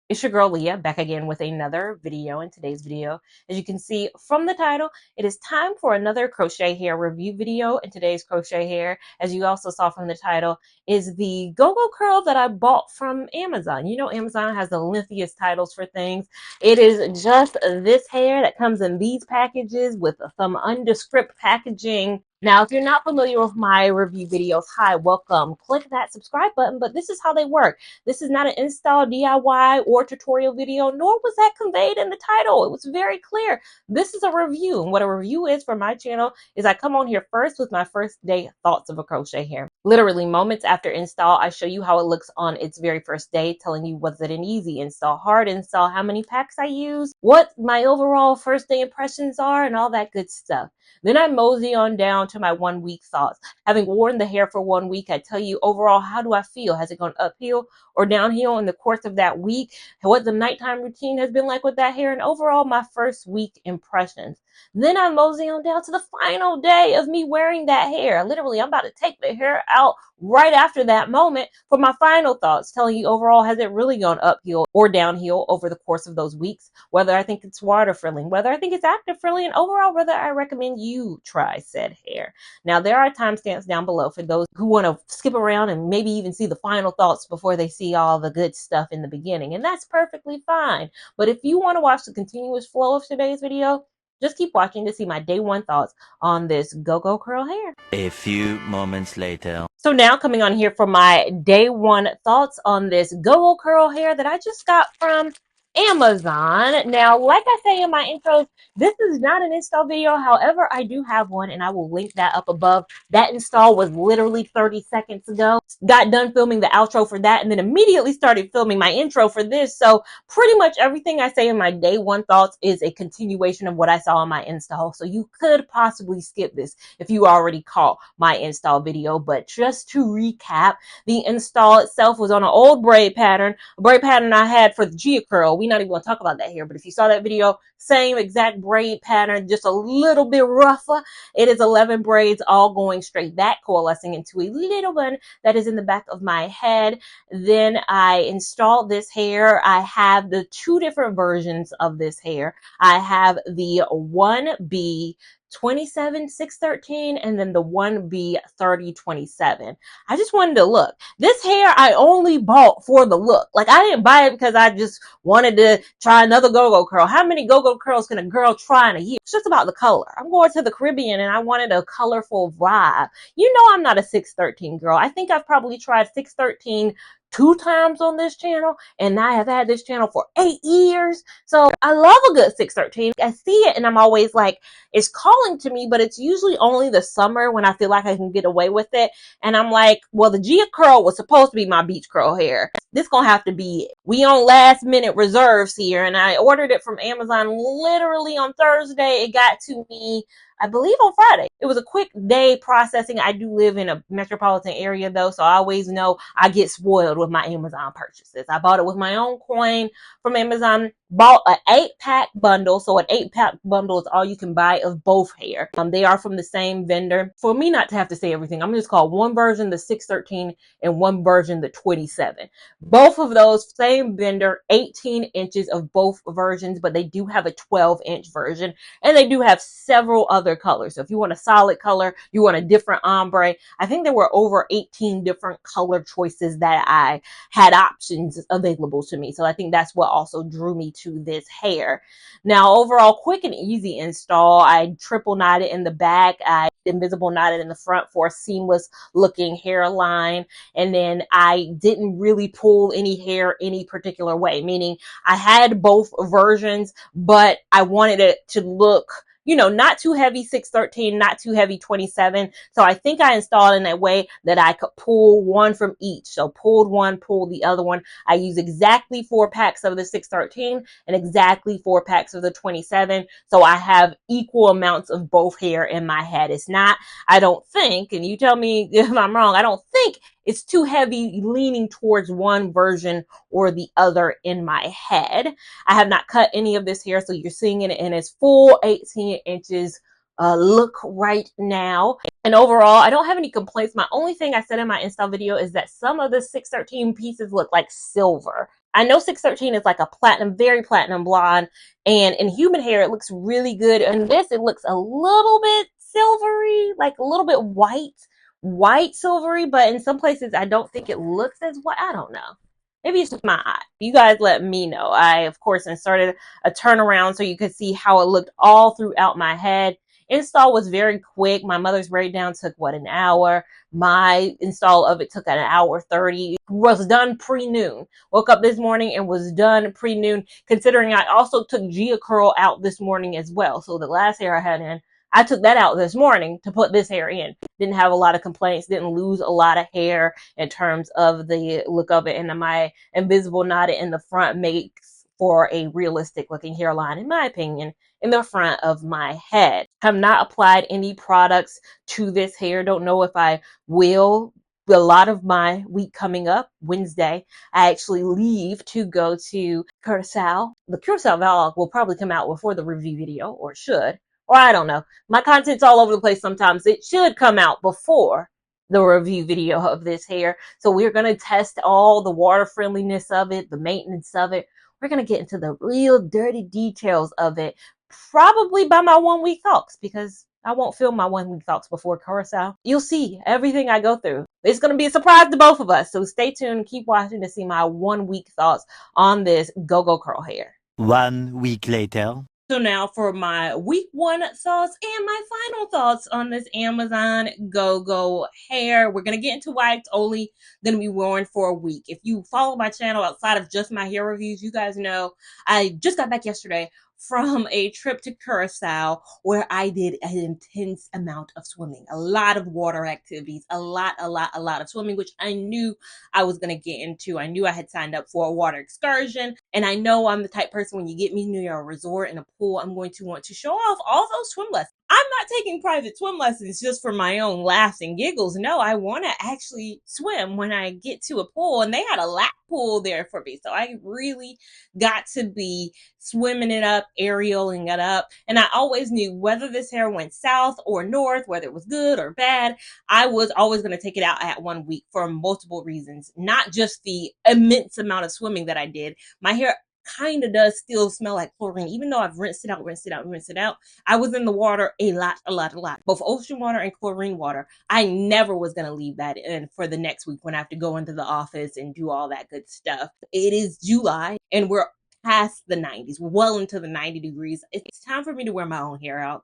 It's your girl Leah back again with another video. In today's video, as you can see from the title, it is time for another crochet hair review video. In today's crochet hair, as you also saw from the title, is the go-go curl that I bought from Amazon. You know, Amazon has the lengthiest titles for things. It is just this hair that comes in these packages with some undescript packaging. Now, if you're not familiar with my review videos, hi, welcome. Click that subscribe button, but this is how they work. This is not an install, DIY, or tutorial video, nor was that conveyed in the title. It was very clear. This is a review, and what a review is for my channel is I come on here first with my first day thoughts of a crochet hair. Literally moments after install, I show you how it looks on its very first day, telling you was it an easy install, hard install, how many packs I use, what my overall first day impressions are, and all that good stuff. Then I mosey on down to my 1 week thoughts. Having worn the hair for 1 week, I tell you overall, how do I feel? Has it gone uphill or downhill in the course of that week? What the nighttime routine has been like with that hair, and overall my first week impressions. Then I mosey on down to the final day of me wearing that hair. Literally, I'm about to take the hair out right after that moment for my final thoughts, telling you overall, has it really gone uphill or downhill over the course of those weeks, whether I think it's water frilling, whether I think it's active frilling, and overall whether I recommend you try said hair. Now, there are timestamps down below for those who want to skip around and maybe even see the final thoughts before they see all the good stuff in the beginning, and that's perfectly fine. But if you want to watch the continuous flow of today's video, just keep watching to see my day one thoughts on this go-go curl hair. A few moments later. So now coming on here for my day one thoughts on this go-go curl hair that I just got from Amazon. Now, like I say in my intros, this is not an install video. However, I do have one and I will link that up above. That install was literally 30 seconds ago. Got done filming the outro for that and then immediately started filming my intro for this. So pretty much everything I say in my day one thoughts is a continuation of what I saw in my install. So you could possibly skip this if you already caught my install video. But just to recap, the install itself was on an old braid pattern, a braid pattern I had for the Gia curl. We're not even going to talk about that here, but if you saw that video, same exact braid pattern, just a little bit rougher. It is 11 braids all going straight back, coalescing into a little bun that is in the back of my head. Then I installed this hair. I have the two different versions of this hair. I have the 1B 27,613 and then the 1B 3027. I just wanted to look. This hair I only bought for the look. Like, I didn't buy it because I just wanted to try another go-go curl. How many go-go curls can a girl try in a year? It's just about the color. I'm going to the Caribbean and I wanted a colorful vibe. You know, I'm not a 613 girl. I think I've probably tried 613 2 times on this channel, and I have had this channel for 8 years. So I love a good 613. I see it and I'm always like, it's calling to me, but it's usually only the summer when I feel like I can get away with it. And I'm like, well, the Gia curl was supposed to be my beach curl hair. This gonna have to be it. We on last minute reserves here, and I ordered it from Amazon literally on Thursday. It got to me, I believe, on Friday. It was a quick day processing. I do live in a metropolitan area though, so I always know I get spoiled with my Amazon purchases. I bought it with my own coin from Amazon, bought an 8-pack bundle. So an 8-pack bundle is all you can buy of both hair. They are from the same vendor. For me not to have to say everything, I'm just call one version the 613 and one version the 27. Both of those, same vendor, 18 inches of both versions, but they do have a 12-inch version, and they do have several other colors. So if you want a solid color, you want a different ombre, I think there were over 18 different color choices that I had options available to me. So I think that's what also drew me to this hair. Now, overall, quick and easy install. I triple knotted in the back. I invisible knotted in the front for a seamless looking hairline. And then I didn't really pull any hair any particular way, meaning I had both versions, but I wanted it to look, you know, not too heavy 613, not too heavy 27. So I think I installed in a way that I could pull one from each. So pulled one, pulled the other one. I use exactly 4 packs of the 613 and exactly 4 packs of the 27. So I have equal amounts of both hair in my head. It's not, I don't think, and you tell me if I'm wrong, I don't think it's too heavy leaning towards one version or the other in my head. I have not cut any of this hair, so you're seeing it in its full 18 inches look right now. And overall, I don't have any complaints. My only thing I said in my install video is that some of the 613 pieces look like silver. I know 613 is like a platinum, very platinum blonde, and in human hair it looks really good. And this, it looks a little bit silvery, like a little bit white silvery, but in some places I don't think it looks as white. I don't know. Maybe it's just my eye. You guys let me know. I, of course, inserted a turnaround so you could see how it looked all throughout my head. Install was very quick. My mother's breakdown took, what, an hour. My install of it took an hour 30. Was done pre-noon. Woke up this morning and was done pre-noon, considering I also took Gia Curl out this morning as well. So the last hair I had in, I took that out this morning to put this hair in. Didn't have a lot of complaints, didn't lose a lot of hair in terms of the look of it. And my invisible knot in the front makes for a realistic looking hairline, in my opinion, in the front of my head. Have not applied any products to this hair. Don't know if I will. A lot of my week coming up, Wednesday, I actually leave to go to Curacao. The Curacao vlog will probably come out before the review video, or should, or I don't know. My content's all over the place sometimes. It should come out before the review video of this hair. So we're going to test all the water friendliness of it, the maintenance of it. We're going to get into the real dirty details of it, probably by my 1 week thoughts, because I won't film my 1 week thoughts before Curacao. You'll see everything I go through. It's going to be a surprise to both of us. So stay tuned and keep watching to see my 1 week thoughts on this Go-Go Curl hair. 1 week later. So now for my week 1 thoughts and my final thoughts on this Amazon Go-Go hair. We're going to get into why it's only going to be worn for a week. If you follow my channel outside of just my hair reviews, you guys know I just got back yesterday from a trip to Curacao where I did an intense amount of swimming, a lot of water activities, a lot of swimming, which I knew I was going to get into. I knew I had signed up for a water excursion, and I know I'm the type person, when you get me near a resort and a pool, I'm going to want to show off all those swim lessons. I'm not taking private swim lessons just for my own laughs and giggles. No, I want to actually swim when I get to a pool, and they had a lap pool there for me. So I really got to be swimming it up, aerialing it up. And I always knew whether this hair went south or north, whether it was good or bad, I was always going to take it out at 1 week for multiple reasons. Not just the immense amount of swimming that I did. My hair kind of does still smell like chlorine, even though I've rinsed it out. I was in the water a lot, both ocean water and chlorine water. I never was going to leave that in for the next week when I have to go into the office and do all that good stuff. It is July and we're past the 90s. We're well into the 90 degrees. It's time for me to wear my own hair out.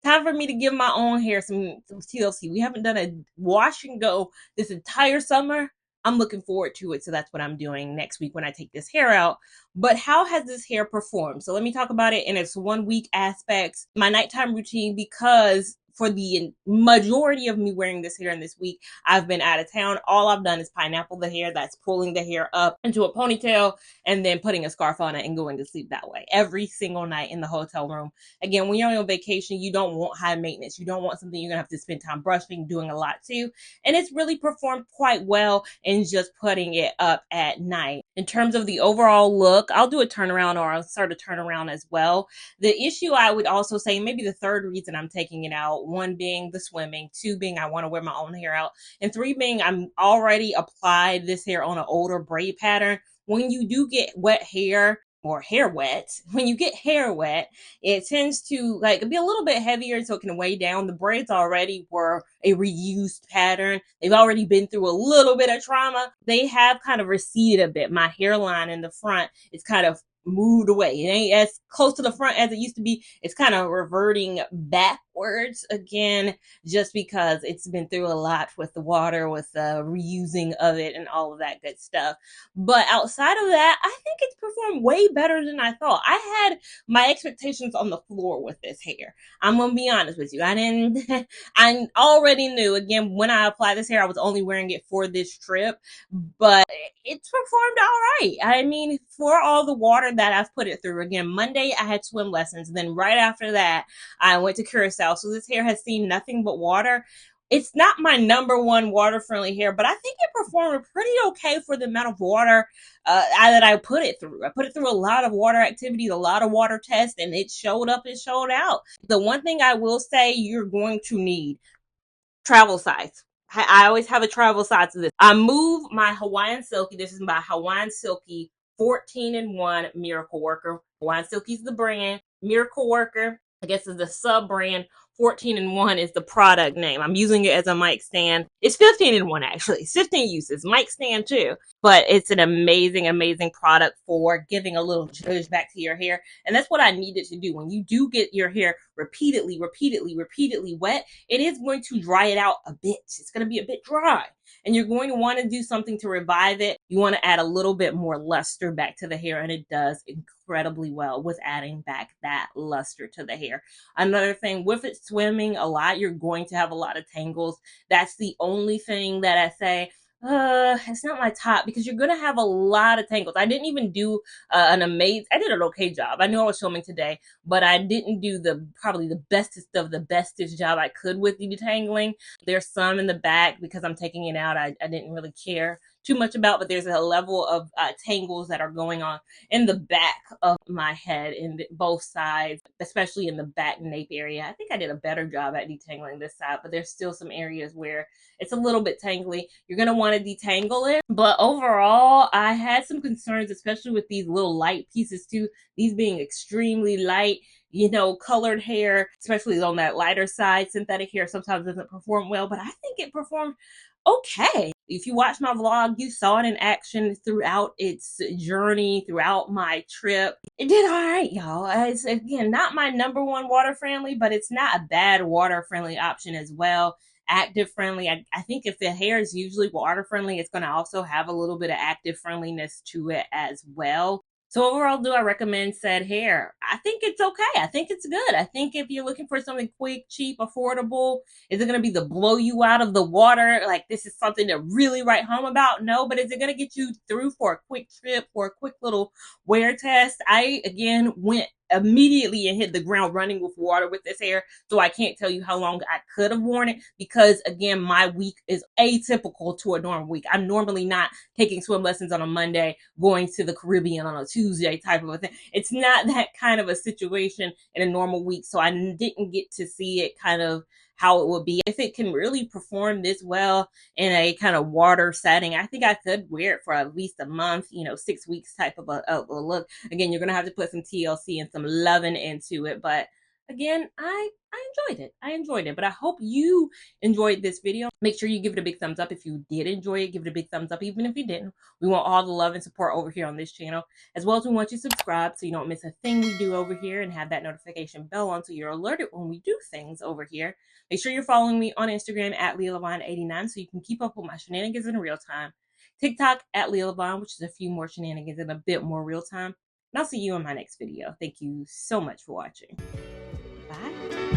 Time for me to give my own hair some TLC. We haven't done a wash and go this entire summer. I'm looking forward to it. So that's what I'm doing next week when I take this hair out. But how has this hair performed? So let me talk about it in its 1 week aspects. My nighttime routine, because for the majority of me wearing this hair in this week, I've been out of town. All I've done is pineapple the hair. That's pulling the hair up into a ponytail and then putting a scarf on it and going to sleep that way every single night in the hotel room. Again, when you're on vacation, you don't want high maintenance. You don't want something you're going to have to spend time brushing, doing a lot too. And it's really performed quite well in just putting it up at night. In terms of the overall look, I'll do a turnaround, or I'll start a turnaround as well. The issue, I would also say, maybe the third reason I'm taking it out, 1 being the swimming, 2 being I want to wear my own hair out, and 3 being I'm already applied this hair on an older braid pattern. When you do get wet hair, or hair wet, when you get hair wet, it tends to like be a little bit heavier, so it can weigh down. The braids already were a reused pattern. They've already been through a little bit of trauma. They have kind of receded a bit. My hairline in the front is kind of moved away. It ain't as close to the front as it used to be. It's kind of reverting backwards again, just because it's been through a lot with the water, with the reusing of it and all of that good stuff. But outside of that, I think it's performed way better than I thought. I had my expectations on the floor with this hair. I'm gonna be honest with you. I already knew, again, when I applied this hair, I was only wearing it for this trip, but it's performed all right. I mean, for all the water that I've put it through. Again, Monday I had swim lessons. And then right after that, I went to Curacao. So this hair has seen nothing but water. It's not my number 1 water-friendly hair, but I think it performed pretty okay for the amount of water that I put it through. I put it through a lot of water activities, a lot of water tests, and it showed up and showed out. The one thing I will say you're going to need, travel size. I always have a travel size to this. I move my Hawaiian Silky. This is my Hawaiian Silky 14-in-1 Miracle Worker. Hawaiian Silky's the brand. Miracle Worker, I guess, is the sub brand. 14-in-1 is the product name. I'm using it as a mic stand. It's 15-in-1 actually. It's 15 uses. Mic stand too. But it's an amazing, amazing product for giving a little zhuzh back to your hair. And that's what I needed to do. When you do get your hair repeatedly wet, it is going to dry it out a bit. It's going to be a bit dry. And you're going to want to do something to revive it. You want to add a little bit more luster back to the hair, and it does incredibly well with adding back that luster to the hair. Another thing, with it swimming a lot, you're going to have a lot of tangles. That's the only thing that I say, it's not my top, because you're going to have a lot of tangles. I didn't even do I did an okay job. I knew I was filming today, but I didn't do probably the bestest of the bestest job I could with detangling. There's some in the back, because I'm taking it out, I didn't really care too much about, but there's a level of tangles that are going on in the back of my head, in both sides, especially in the back nape area. I think I did a better job at detangling this side, but there's still some areas where it's a little bit tangly. You're going to want to detangle it. But overall, I had some concerns, especially with these little light pieces too, these being extremely light. Colored hair, especially on that lighter side, synthetic hair sometimes doesn't perform well, but I think it performed okay. If you watch my vlog, you saw it in action throughout its journey, throughout my trip. It did all right, y'all. It's, again, not my number one water friendly, but it's not a bad water friendly option as well. Active friendly. I think if the hair is usually water friendly, it's going to also have a little bit of active friendliness to it as well. So overall, do I recommend said hair? I think it's okay. I think it's good. I think if you're looking for something quick, cheap, affordable, is it going to be the blow you out of the water? Like, this is something to really write home about? No, but is it going to get you through for a quick trip, for a quick little wear test? I, again, went immediately and hit the ground running with water with this hair. So I can't tell you how long I could have worn it, because again, my week is atypical to a normal week. I'm normally not taking swim lessons on a Monday, going to the Caribbean on a Tuesday type of a thing. It's not that kind of a situation in a normal week. So I didn't get to see it kind of how it would be. If it can really perform this well in a kind of water setting, I think I could wear it for at least a month, 6 weeks type of a look. Again, you're going to have to put some TLC and some loving into it. But again, I enjoyed it. But I hope you enjoyed this video. Make sure you give it a big thumbs up. If you did enjoy it, give it a big thumbs up. Even if you didn't, we want all the love and support over here on this channel, as well as we want you to subscribe so you don't miss a thing we do over here, and have that notification bell on so you're alerted when we do things over here. Make sure you're following me on Instagram at Lia Lavon 89 so you can keep up with my shenanigans in real time. TikTok at Lia Lavon, which is a few more shenanigans in a bit more real time. And I'll see you in my next video. Thank you so much for watching. Bye.